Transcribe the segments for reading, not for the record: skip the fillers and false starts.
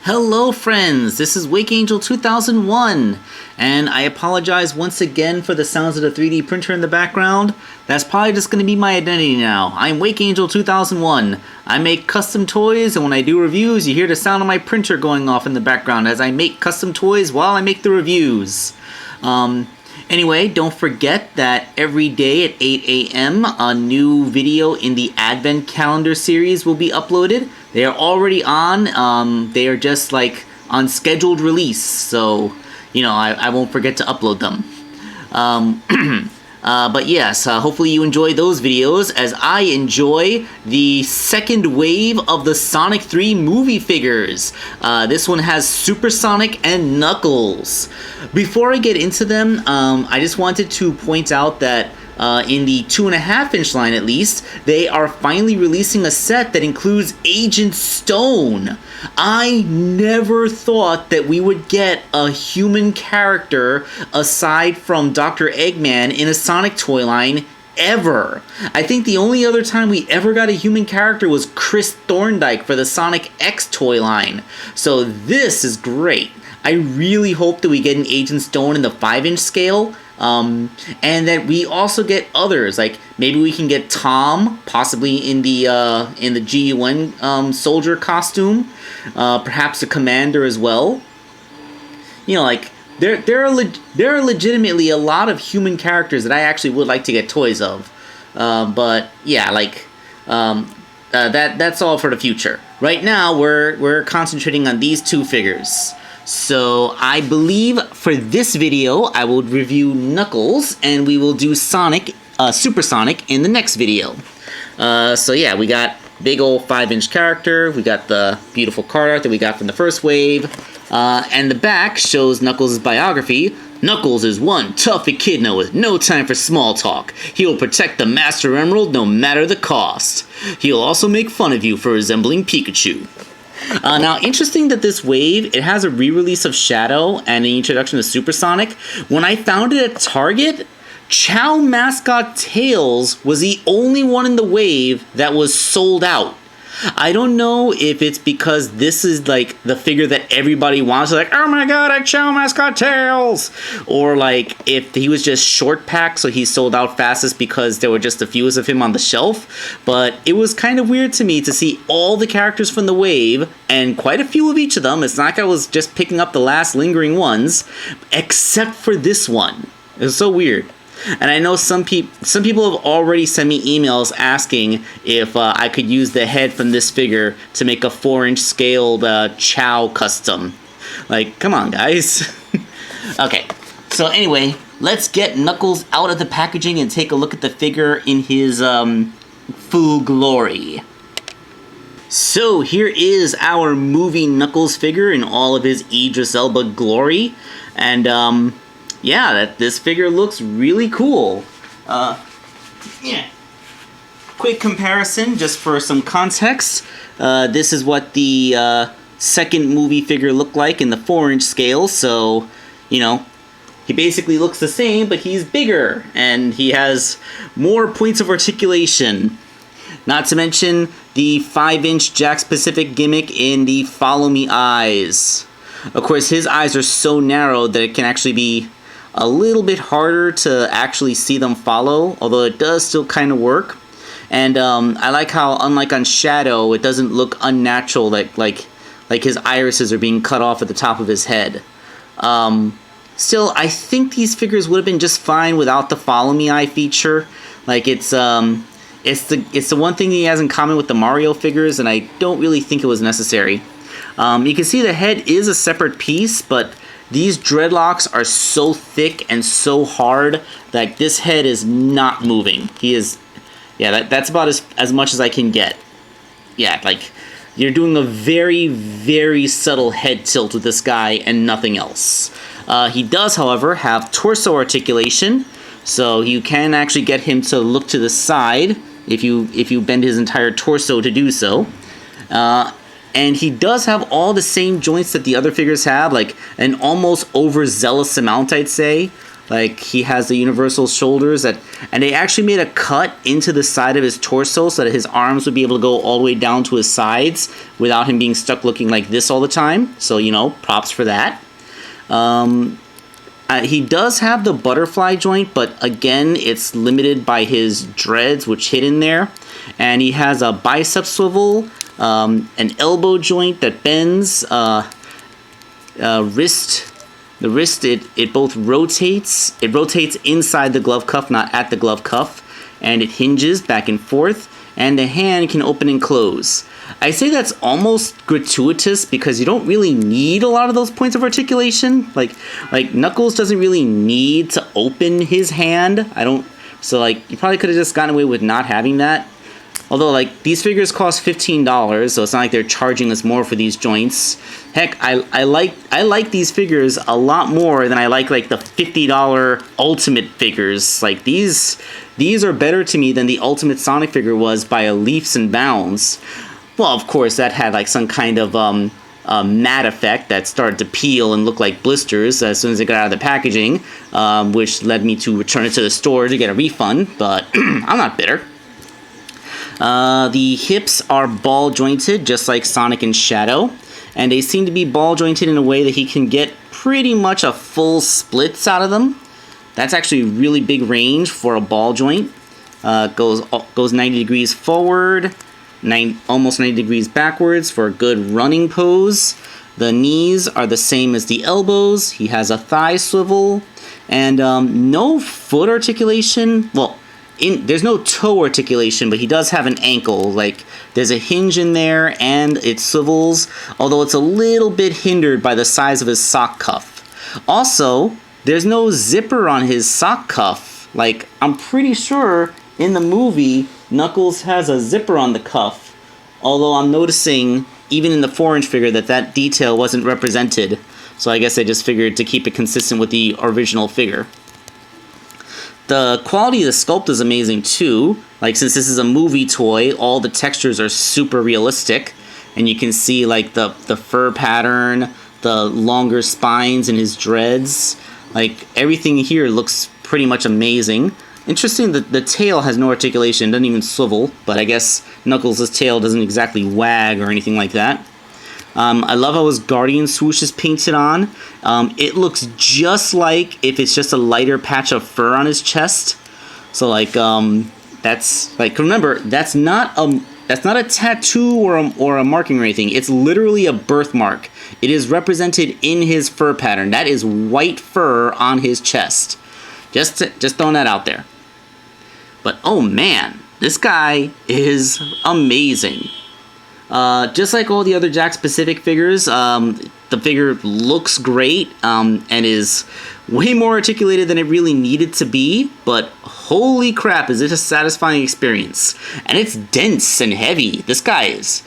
Hello friends, this is Wake Angel 2001, and I apologize once again for the sounds of the 3D printer in the background. That's probably just going to be my identity now. I'm Wake Angel 2001. I make custom toys, and when I do reviews, you hear the sound of my printer going off in the background as I make custom toys while I make the reviews. Anyway, don't forget that every day at 8 a.m. a new video in the Advent Calendar series will be uploaded. They are already on. They are just like on scheduled release, so I won't forget to upload them. But yes, hopefully you enjoy those videos as I enjoy the second wave of the Sonic 3 movie figures. This one has Super Sonic and Knuckles. Before I get into them, I just wanted to point out that in the 2.5-inch line at least, they are finally releasing a set that includes Agent Stone. I never thought that we would get a human character aside from Dr. Eggman in a Sonic toy line ever. I think the only other time we ever got a human character was Chris Thorndike for the Sonic X toy line. So this is great. I really hope that we get an Agent Stone in the 5-inch scale. And that we also get others, like maybe we can get Tom, possibly in the GUN soldier costume, perhaps a commander as well. There are legitimately a lot of human characters that I actually would like to get toys of. But yeah, that's all for the future. Right now, we're concentrating on these two figures. So I believe for this video, I will review Knuckles, and we will do Sonic, Super Sonic in the next video. So yeah, we got big old 5-inch character, we got the beautiful card art that we got from the first wave, and the back shows Knuckles' biography. Knuckles is one tough echidna with no time for small talk. He will protect the Master Emerald no matter the cost. He'll also make fun of you for resembling Pikachu. Now, interesting that this wave, it has a re-release of Shadow and an introduction to Super Sonic. When I found it at Target, Chow Mascot Tails was the only one in the wave that was sold out. I don't know if it's because this is like the figure that everybody wants, like, oh my god, a Chow Mascot Tails! Or like if he was just short packed, so he sold out fastest because there were just a few of him on the shelf. But it was kind of weird to me to see all the characters from the wave, and quite a few of each of them. It's not like I was just picking up the last lingering ones, except for this one. It was so weird. And I know some people have already sent me emails asking if I could use the head from this figure to make a 4-inch scaled Chow custom. Like, come on, guys. Okay, so anyway, let's get Knuckles out of the packaging and take a look at the figure in his full glory. So here is our movie Knuckles figure in all of his Idris Elba glory. And yeah, this figure looks really cool. Yeah. Quick comparison, just for some context. This is what the second movie figure looked like in the 4-inch scale. So, he basically looks the same, but he's bigger. And he has more points of articulation. Not to mention the 5-inch Jack Specific gimmick in the Follow Me eyes. Of course, his eyes are so narrow that it can actually be a little bit harder to actually see them follow, although it does still kind of work. And I like how, unlike on Shadow, it doesn't look unnatural, like his irises are being cut off at the top of his head. Still, I think these figures would have been just fine without the Follow Me eye feature. Like it's the one thing he has in common with the Mario figures, and I don't really think it was necessary. You can see the head is a separate piece, but these dreadlocks are so thick and so hard that this head is not moving. That's about as much as I can get. Yeah, like, you're doing a very, very subtle head tilt with this guy and nothing else. He does, however, have torso articulation, so you can actually get him to look to the side if you bend his entire torso to do so. And he does have all the same joints that the other figures have, like an almost overzealous amount, I'd say. Like, he has the universal shoulders and they actually made a cut into the side of his torso so that his arms would be able to go all the way down to his sides without him being stuck looking like this all the time. So, you know, props for that. He does have the butterfly joint, but again, it's limited by his dreads, which hit in there. And he has a bicep swivel, an elbow joint that bends, wrist. The wrist, it both rotates. It rotates inside the glove cuff, not at the glove cuff. And it hinges back and forth. And the hand can open and close. I say that's almost gratuitous because you don't really need a lot of those points of articulation. Like Knuckles doesn't really need to open his hand. So like you probably could have just gotten away with not having that. Although, like, these figures cost $15, so it's not like they're charging us more for these joints. Heck, I like these figures a lot more than I like the $50 Ultimate figures. Like, these are better to me than the Ultimate Sonic figure was by a leaps and bounds. Well, of course, that had, like, some kind of matte effect that started to peel and look like blisters as soon as it got out of the packaging, which led me to return it to the store to get a refund, but I'm not bitter. The hips are ball jointed, just like Sonic and Shadow, and they seem to be ball jointed in a way that he can get pretty much a full splits out of them. That's actually a really big range for a ball joint. Goes 90 degrees forward, almost 90 degrees backwards for a good running pose. The knees are the same as the elbows. He has a thigh swivel, and no foot articulation. Well, there's no toe articulation, but he does have an ankle. Like, there's a hinge in there, and it swivels, although it's a little bit hindered by the size of his sock cuff. Also, there's no zipper on his sock cuff. Like, I'm pretty sure in the movie, Knuckles has a zipper on the cuff, although I'm noticing, even in the 4-inch figure, that detail wasn't represented. So I guess I just figured to keep it consistent with the original figure. The quality of the sculpt is amazing too. Like, since this is a movie toy, all the textures are super realistic. And you can see, like, the fur pattern, the longer spines in his dreads. Like, everything here looks pretty much amazing. Interesting that the tail has no articulation, doesn't even swivel. But I guess Knuckles' tail doesn't exactly wag or anything like that. I love how his Guardian swoosh is painted on. It looks just like if it's just a lighter patch of fur on his chest. So, like, that's, like, remember, that's not a tattoo or a marking or anything. It's literally a birthmark. It is represented in his fur pattern. That is white fur on his chest. Just throwing that out there. But, oh man, this guy is amazing. Just like all the other Jakks Pacific figures, the figure looks great and is way more articulated than it really needed to be, but holy crap, is it a satisfying experience. And it's dense and heavy. This guy's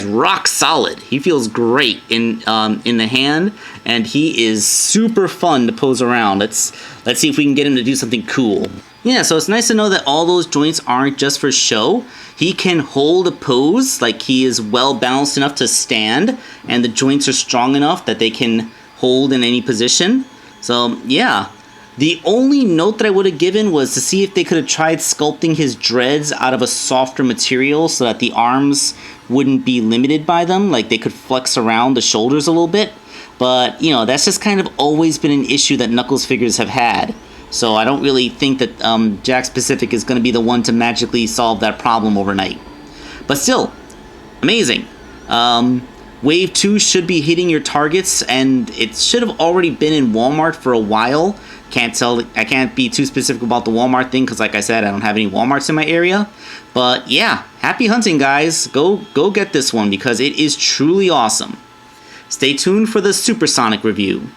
rock solid. He feels great in the hand, and he is super fun to pose around. Let's see if we can get him to do something cool. Yeah, so it's nice to know that all those joints aren't just for show. He can hold a pose, like he is well balanced enough to stand, and the joints are strong enough that they can hold in any position. So, yeah. The only note that I would have given was to see if they could have tried sculpting his dreads out of a softer material so that the arms wouldn't be limited by them, like they could flex around the shoulders a little bit. But, you know, that's just kind of always been an issue that Knuckles figures have had. So I don't really think that Jakks Pacific is going to be the one to magically solve that problem overnight. But still, amazing. Wave 2 should be hitting your targets, and it should have already been in Walmart for a while. I can't be too specific about the Walmart thing because, like I said, I don't have any Walmarts in my area. But yeah, happy hunting, guys. Go get this one because it is truly awesome. Stay tuned for the Supersonic review.